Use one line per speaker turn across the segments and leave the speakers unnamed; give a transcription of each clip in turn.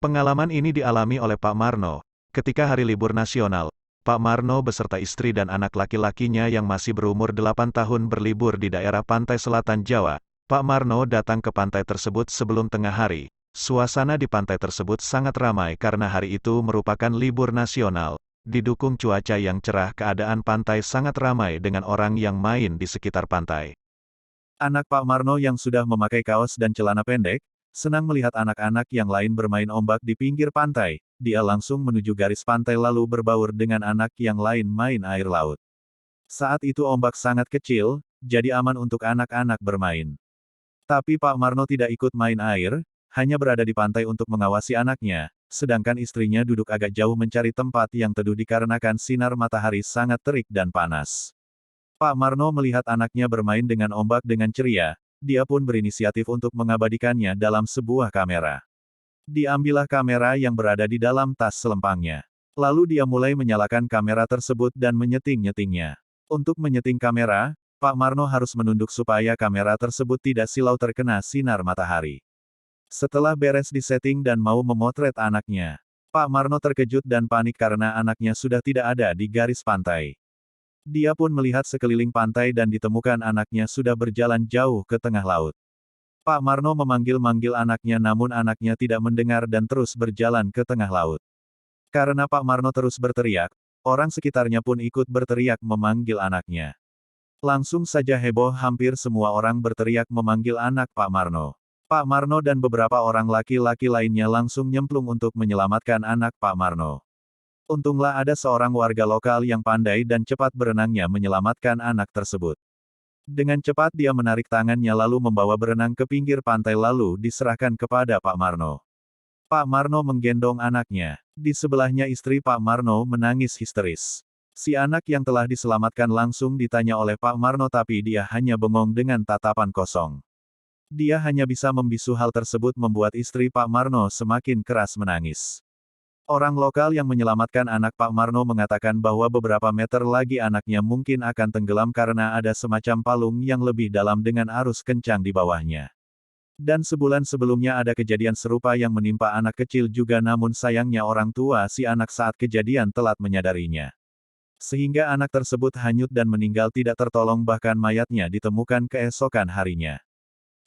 Pengalaman ini dialami oleh Pak Marno. Ketika hari libur nasional, Pak Marno beserta istri dan anak laki-lakinya yang masih berumur 8 tahun berlibur di daerah pantai selatan Jawa. Pak Marno datang ke pantai tersebut sebelum tengah hari. Suasana di pantai tersebut sangat ramai karena hari itu merupakan libur nasional. Didukung cuaca yang cerah, keadaan pantai sangat ramai dengan orang yang main di sekitar pantai. Anak Pak Marno yang sudah memakai kaos dan celana pendek, senang melihat anak-anak yang lain bermain ombak di pinggir pantai. Dia langsung menuju garis pantai lalu berbaur dengan anak yang lain main air laut. Saat itu ombak sangat kecil, jadi aman untuk anak-anak bermain. Tapi Pak Marno tidak ikut main air, hanya berada di pantai untuk mengawasi anaknya, sedangkan istrinya duduk agak jauh mencari tempat yang teduh dikarenakan sinar matahari sangat terik dan panas. Pak Marno melihat anaknya bermain dengan ombak dengan ceria, dia pun berinisiatif untuk mengabadikannya dalam sebuah kamera. Diambillah kamera yang berada di dalam tas selempangnya. Lalu dia mulai menyalakan kamera tersebut dan menyeting-nyetingnya. Untuk menyeting kamera, Pak Marno harus menunduk supaya kamera tersebut tidak silau terkena sinar matahari. Setelah beres disetting dan mau memotret anaknya, Pak Marno terkejut dan panik karena anaknya sudah tidak ada di garis pantai. Dia pun melihat sekeliling pantai dan ditemukan anaknya sudah berjalan jauh ke tengah laut. Pak Marno memanggil-manggil anaknya namun anaknya tidak mendengar dan terus berjalan ke tengah laut. Karena Pak Marno terus berteriak, orang sekitarnya pun ikut berteriak memanggil anaknya. Langsung saja heboh, hampir semua orang berteriak memanggil anak Pak Marno. Pak Marno dan beberapa orang laki-laki lainnya langsung nyemplung untuk menyelamatkan anak Pak Marno. Untunglah ada seorang warga lokal yang pandai dan cepat berenangnya menyelamatkan anak tersebut. Dengan cepat dia menarik tangannya lalu membawa berenang ke pinggir pantai lalu diserahkan kepada Pak Marno. Pak Marno menggendong anaknya. Di sebelahnya istri Pak Marno menangis histeris. Si anak yang telah diselamatkan langsung ditanya oleh Pak Marno tapi dia hanya bengong dengan tatapan kosong. Dia hanya bisa membisu. Hal tersebut membuat istri Pak Marno semakin keras menangis. Orang lokal yang menyelamatkan anak Pak Marno mengatakan bahwa beberapa meter lagi anaknya mungkin akan tenggelam karena ada semacam palung yang lebih dalam dengan arus kencang di bawahnya. Dan sebulan sebelumnya ada kejadian serupa yang menimpa anak kecil juga namun sayangnya orang tua si anak saat kejadian telat menyadarinya. Sehingga anak tersebut hanyut dan meninggal tidak tertolong bahkan mayatnya ditemukan keesokan harinya.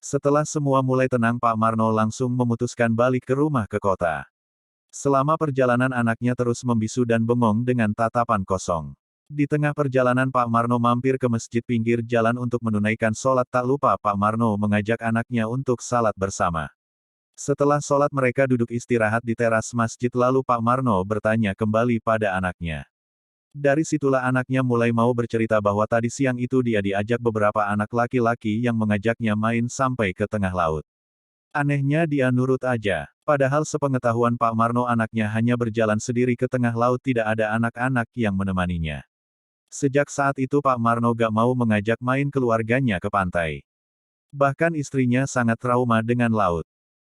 Setelah semua mulai tenang Pak Marno langsung memutuskan balik ke rumah ke kota. Selama perjalanan anaknya terus membisu dan bengong dengan tatapan kosong. Di tengah perjalanan Pak Marno mampir ke masjid pinggir jalan untuk menunaikan sholat. Tak lupa Pak Marno mengajak anaknya untuk salat bersama. Setelah sholat mereka duduk istirahat di teras masjid lalu Pak Marno bertanya kembali pada anaknya. Dari situlah anaknya mulai mau bercerita bahwa tadi siang itu dia diajak beberapa anak laki-laki yang mengajaknya main sampai ke tengah laut. Anehnya dia nurut aja. Padahal sepengetahuan Pak Marno anaknya hanya berjalan sendiri ke tengah laut tidak ada anak-anak yang menemaninya. Sejak saat itu Pak Marno gak mau mengajak main keluarganya ke pantai. Bahkan istrinya sangat trauma dengan laut.